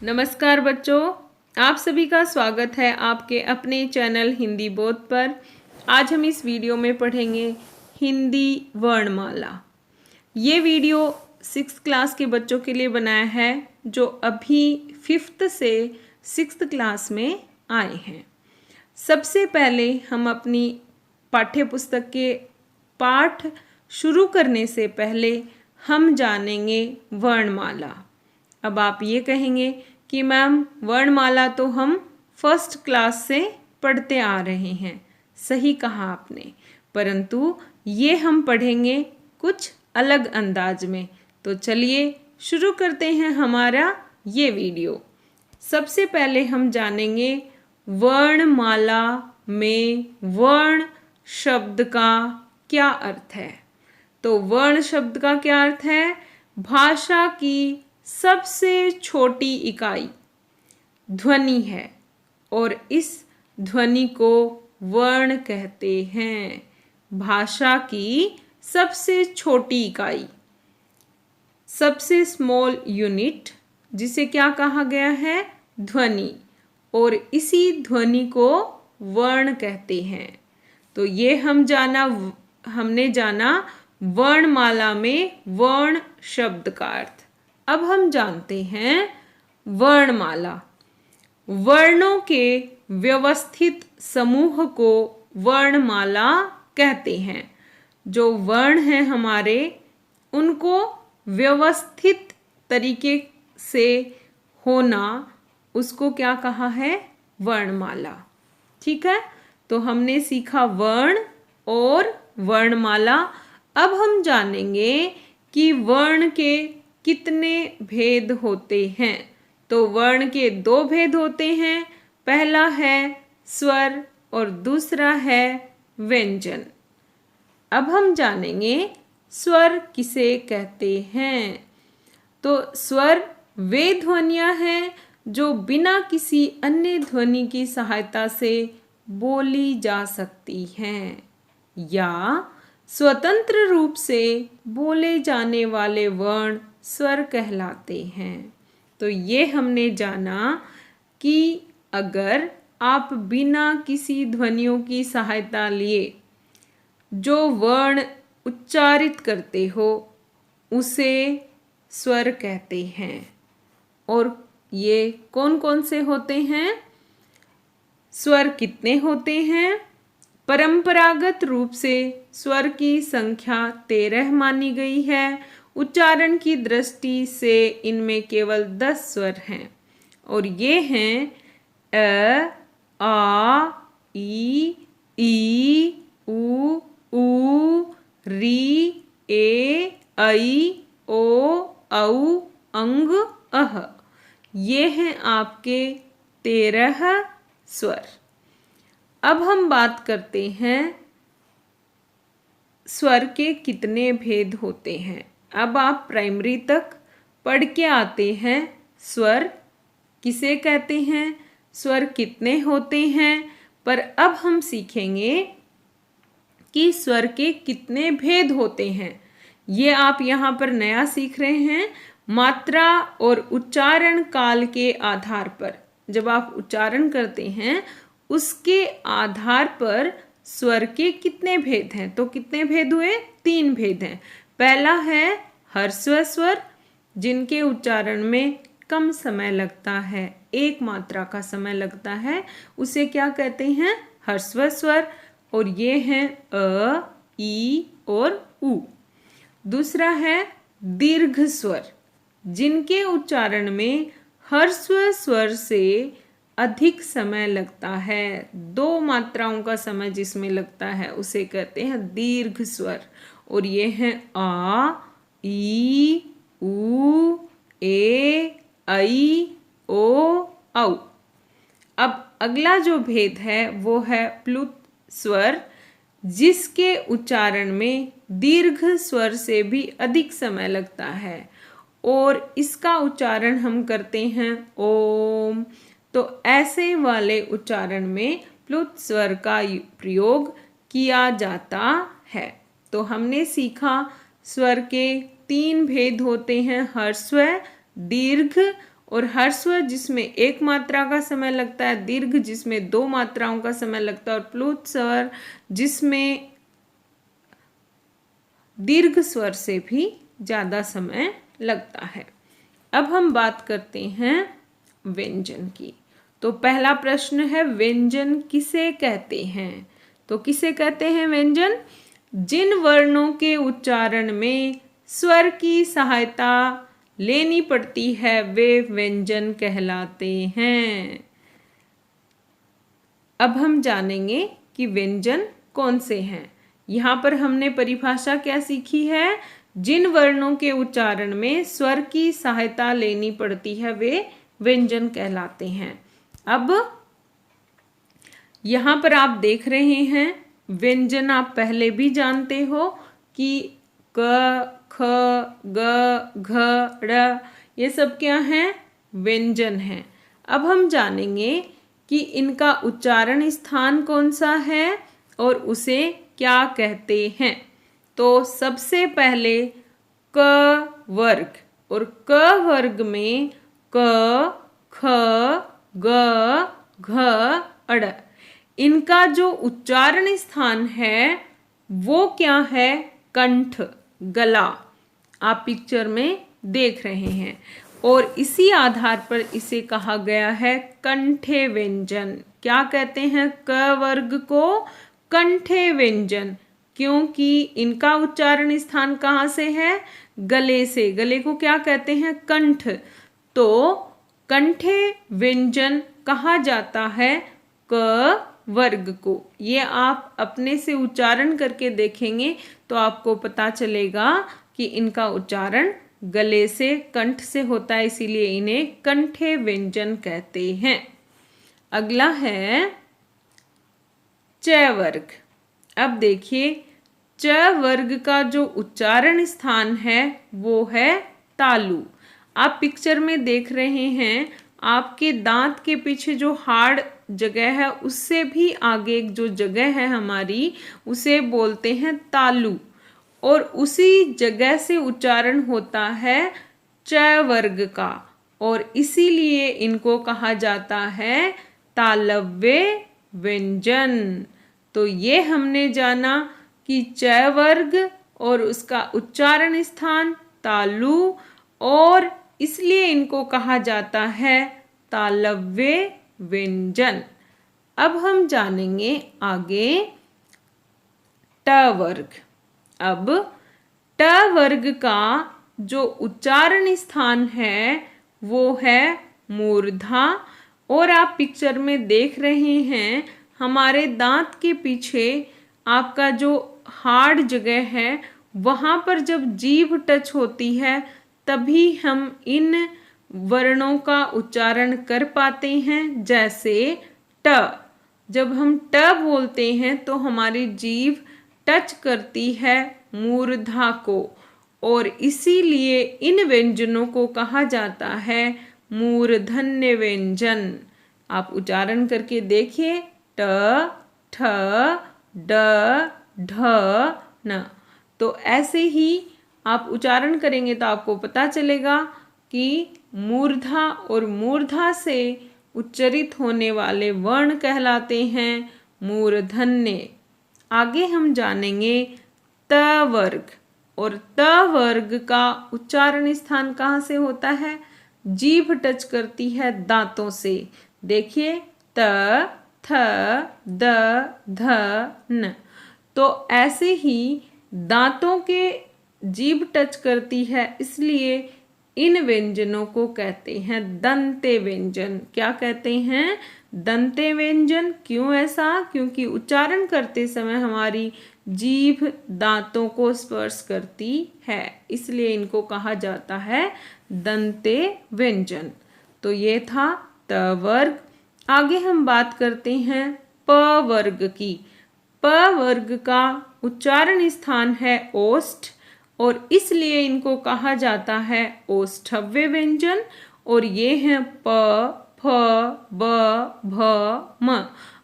नमस्कार बच्चों, आप सभी का स्वागत है आपके अपने चैनल हिंदी बोध पर। आज हम इस वीडियो में पढ़ेंगे हिंदी वर्णमाला। ये वीडियो 6th क्लास के बच्चों के लिए बनाया है जो अभी 5th से 6th क्लास में आए हैं। सबसे पहले हम अपनी पाठ्य पुस्तक के पाठ शुरू करने से पहले हम जानेंगे वर्णमाला। अब आप ये कहेंगे कि मैम वर्णमाला तो हम 1st क्लास से पढ़ते आ रहे हैं। सही कहा आपने, परंतु ये हम पढ़ेंगे कुछ अलग अंदाज में। तो चलिए शुरू करते हैं हमारा ये वीडियो। सबसे पहले हम जानेंगे वर्णमाला में वर्ण शब्द का क्या अर्थ है। तो वर्ण शब्द का क्या अर्थ है? भाषा की सबसे छोटी इकाई ध्वनि है और इस ध्वनि को वर्ण कहते हैं। भाषा की सबसे छोटी इकाई, सबसे स्मॉल यूनिट, जिसे क्या कहा गया है? ध्वनि। और इसी ध्वनि को वर्ण कहते हैं। तो ये हमने जाना वर्णमाला में वर्ण शब्द का अर्थ। अब हम जानते हैं वर्णमाला। वर्णों के व्यवस्थित समूह को वर्णमाला कहते हैं। जो वर्ण हैं हमारे, उनको व्यवस्थित तरीके से होना, उसको क्या कहा है? वर्णमाला। ठीक है, तो हमने सीखा वर्ण और वर्णमाला। अब हम जानेंगे कि वर्ण के कितने भेद होते हैं। तो वर्ण के 2 भेद होते हैं। पहला है स्वर और दूसरा है व्यंजन। अब हम जानेंगे स्वर किसे कहते हैं। तो स्वर वे ध्वनियां हैं जो बिना किसी अन्य ध्वनि की सहायता से बोली जा सकती हैं या स्वतंत्र रूप से बोले जाने वाले वर्ण स्वर कहलाते हैं। तो ये हमने जाना कि अगर आप बिना किसी ध्वनियों की सहायता लिए जो वर्ण उच्चारित करते हो उसे स्वर कहते हैं। और ये कौन कौन से होते हैं? स्वर कितने होते हैं? परंपरागत रूप से स्वर की संख्या 13 मानी गई है। उच्चारण की दृष्टि से इनमें केवल 10 स्वर हैं और ये हैं अ, आ, ई, उ, री, ए, ऐ, ओ, औ, अंग, अह। ये हैं आपके 13 स्वर। अब हम बात करते हैं स्वर के कितने भेद होते हैं। अब आप प्राइमरी तक पढ़ के आते हैं स्वर किसे कहते हैं, स्वर कितने होते हैं, पर अब हम सीखेंगे कि स्वर के कितने भेद होते हैं। ये आप यहाँ पर नया सीख रहे हैं। मात्रा और उच्चारण काल के आधार पर, जब आप उच्चारण करते हैं उसके आधार पर स्वर के कितने भेद हैं। तो कितने भेद हुए? 3 भेद हैं। पहला है ह्रस्व स्वर, जिनके उच्चारण में कम समय लगता है, 1 मात्रा का समय लगता है, उसे क्या कहते हैं? ह्रस्व स्वर। और ये हैं अ, ई और उ। दूसरा है दीर्घ स्वर, जिनके उच्चारण में ह्रस्व स्वर से अधिक समय लगता है, 2 मात्राओं का समय जिसमें लगता है उसे कहते हैं दीर्घ स्वर। और ये हैं आ, ई, उ, ए, ऐ, ओ, औ। अब अगला जो भेद है वो है प्लुत स्वर, जिसके उच्चारण में दीर्घ स्वर से भी अधिक समय लगता है और इसका उच्चारण हम करते हैं ओम। तो ऐसे वाले उच्चारण में प्लुत स्वर का प्रयोग किया जाता है। तो हमने सीखा स्वर के 3 भेद होते हैं, ह्रस्व, दीर्घ और ह्रस्व जिसमें एक मात्रा का समय लगता है, दीर्घ जिसमें दो मात्राओं का समय लगता है और प्लुत स्वर जिसमें दीर्घ स्वर से भी ज़्यादा समय लगता है। अब हम बात करते हैं व्यंजन की। तो पहला प्रश्न है, व्यंजन किसे कहते हैं? तो किसे कहते हैं व्यंजन? जिन वर्णों के उच्चारण में स्वर की सहायता लेनी पड़ती है वे व्यंजन कहलाते हैं। अब हम जानेंगे कि व्यंजन कौन से हैं। यहाँ पर हमने परिभाषा क्या सीखी है? जिन वर्णों के उच्चारण में स्वर की सहायता लेनी पड़ती है वे व्यंजन कहलाते हैं। अब यहाँ पर आप देख रहे हैं व्यंजन आप पहले भी जानते हो कि क, ख, ग, घ, ड़ ये सब क्या हैं? व्यंजन हैं। अब हम जानेंगे कि इनका उच्चारण स्थान कौन सा है और उसे क्या कहते हैं। तो सबसे पहले क वर्ग, और क वर्ग में क, ख, ग, घ, ड़ इनका जो उच्चारण स्थान है वो क्या है? कंठ, गला। आप पिक्चर में देख रहे हैं और इसी आधार पर इसे कहा गया है कंठे व्यंजन। क्या कहते हैं क वर्ग को? कंठे व्यंजन, क्योंकि इनका उच्चारण स्थान कहाँ से है? गले से। गले को क्या कहते हैं? कंठ। तो कंठे व्यंजन कहा जाता है क वर्ग को। ये आप अपने से उच्चारण करके देखेंगे तो आपको पता चलेगा कि इनका उच्चारण गले से, कंठ से होता है, इसीलिए इन्हें कंठे व्यंजन कहते हैं। अगला है च वर्ग। अब देखिए च वर्ग का जो उच्चारण स्थान है वो है तालु। आप पिक्चर में देख रहे हैं आपके दांत के पीछे जो हार्ड जगह है उससे भी आगे एक जो जगह है हमारी उसे बोलते हैं तालु, और उसी जगह से उच्चारण होता है च वर्ग का, और इसीलिए इनको कहा जाता है तालव्य व्यंजन। तो ये हमने जाना कि च वर्ग और उसका उच्चारण स्थान तालु, और इसलिए इनको कहा जाता है तालव्य व्यंजन। अब हम जानेंगे आगे ट वर्ग। अब ट वर्ग का जो उच्चारण स्थान है वो है मूर्धा, और आप पिक्चर में देख रहे हैं हमारे दांत के पीछे आपका जो हार्ड जगह है वहाँ पर जब जीभ टच होती है तभी हम इन वर्णों का उच्चारण कर पाते हैं। जैसे ट, जब हम ट बोलते हैं तो हमारी जीभ टच करती है मूर्धा को, और इसीलिए इन व्यंजनों को कहा जाता है मूर्धन्य व्यंजन। आप उच्चारण करके देखिए ट, ठ, ड, ढ, न। तो ऐसे ही आप उच्चारण करेंगे तो आपको पता चलेगा कि मूर्धा और मूर्धा से उच्चरित होने वाले वर्ण कहलाते हैं मूर्धन्य। आगे हम जानेंगे त वर्ग, और त वर्ग का उच्चारण स्थान कहाँ से होता है? जीभ टच करती है दांतों से। देखिए त, थ, द, ध, न। तो ऐसे ही दांतों के जीभ टच करती है, इसलिए इन व्यंजनों को कहते हैं दंते व्यंजन। क्या कहते हैं? दंते व्यंजन। क्यों ऐसा? क्योंकि उच्चारण करते समय हमारी जीभ दांतों को स्पर्श करती है, इसलिए इनको कहा जाता है दंते व्यंजन। तो ये था त वर्ग। आगे हम बात करते हैं प वर्ग की। प वर्ग का उच्चारण स्थान है ओष्ठ, और इसलिए इनको कहा जाता है ओष्ठव्य व्यंजन, और ये हैं प, फ, ब, भ, म।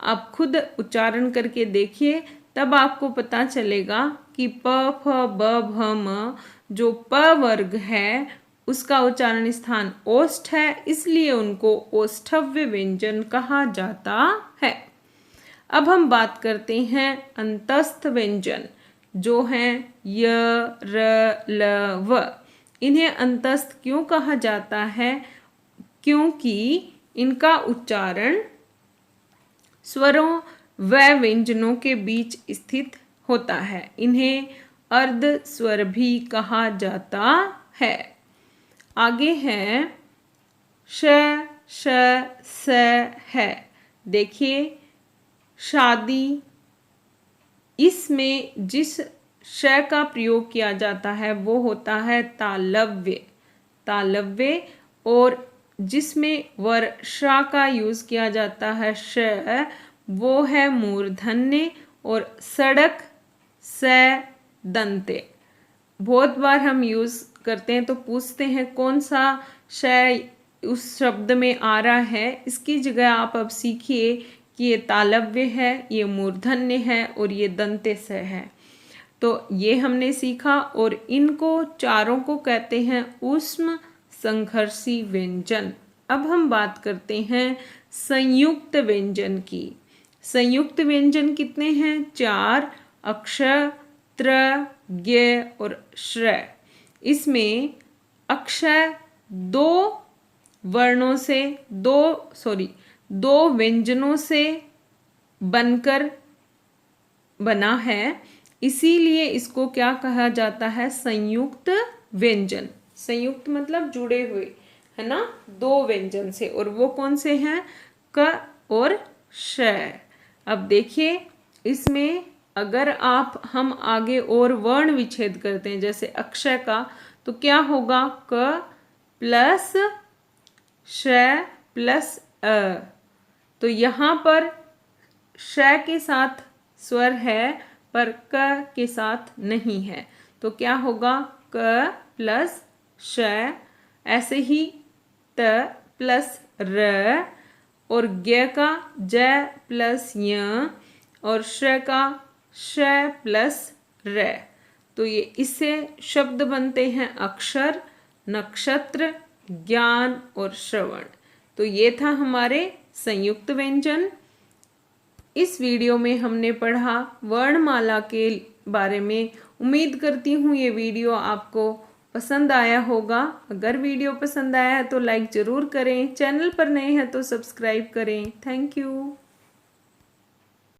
आप खुद उच्चारण करके देखिए तब आपको पता चलेगा कि प, फ, ब, भ, म जो प वर्ग है उसका उच्चारण स्थान ओष्ठ है, इसलिए उनको ओष्ठव्य व्यंजन कहा जाता है। अब हम बात करते हैं अंतस्थ व्यंजन, जो हैं य, र, ल, व। इन्हें अंतस्थ क्यों कहा जाता है? क्योंकि इनका उच्चारण स्वरों व व्यंजनों के बीच स्थित होता है। इन्हें अर्ध स्वर भी कहा जाता है। आगे है श, श, स है। देखिए, शादी, इसमें जिस श का प्रयोग किया जाता है वो होता है तालव्य। तालव्य, और जिसमें वर्षा का यूज किया जाता है श, वो है मूर्धन्य, और सड़क स दंते। बहुत बार हम यूज करते हैं तो पूछते हैं कौन सा श उस शब्द में आ रहा है। इसकी जगह आप अब सीखिए कि ये तालव्य है, ये मूर्धन्य है और ये दंते स है। तो ये हमने सीखा, और इनको चारों को कहते हैं ऊष्म संघर्षी व्यंजन। अब हम बात करते हैं संयुक्त व्यंजन की। संयुक्त व्यंजन कितने हैं? 4, अक्ष, त्र, ज्ञ और श्र। इसमें अक्षर दो व्यंजनों से बनकर बना है, इसीलिए इसको क्या कहा जाता है? संयुक्त व्यंजन। संयुक्त मतलब जुड़े हुए, है ना, दो व्यंजन से, और वो कौन से हैं? क और श। अब देखिए, इसमें अगर हम आगे और वर्ण विच्छेद करते हैं, जैसे अक्षय का, तो क्या होगा? क प्लस श प्लस अ। तो यहाँ पर श के साथ स्वर है पर क के साथ नहीं है, तो क्या होगा? क प्लस श। ऐसे ही त प्लस र, और ज्ञ का ज प्लस य, और श का श प्लस र। तो ये इससे शब्द बनते हैं अक्षर, नक्षत्र, ज्ञान और श्रवण। तो ये था हमारे संयुक्त व्यंजन। इस वीडियो में हमने पढ़ा वर्णमाला के बारे में। उम्मीद करती हूँ ये वीडियो आपको पसंद आया होगा। अगर वीडियो पसंद आया है तो लाइक ज़रूर करें, चैनल पर नए हैं तो सब्सक्राइब करें। Thank you.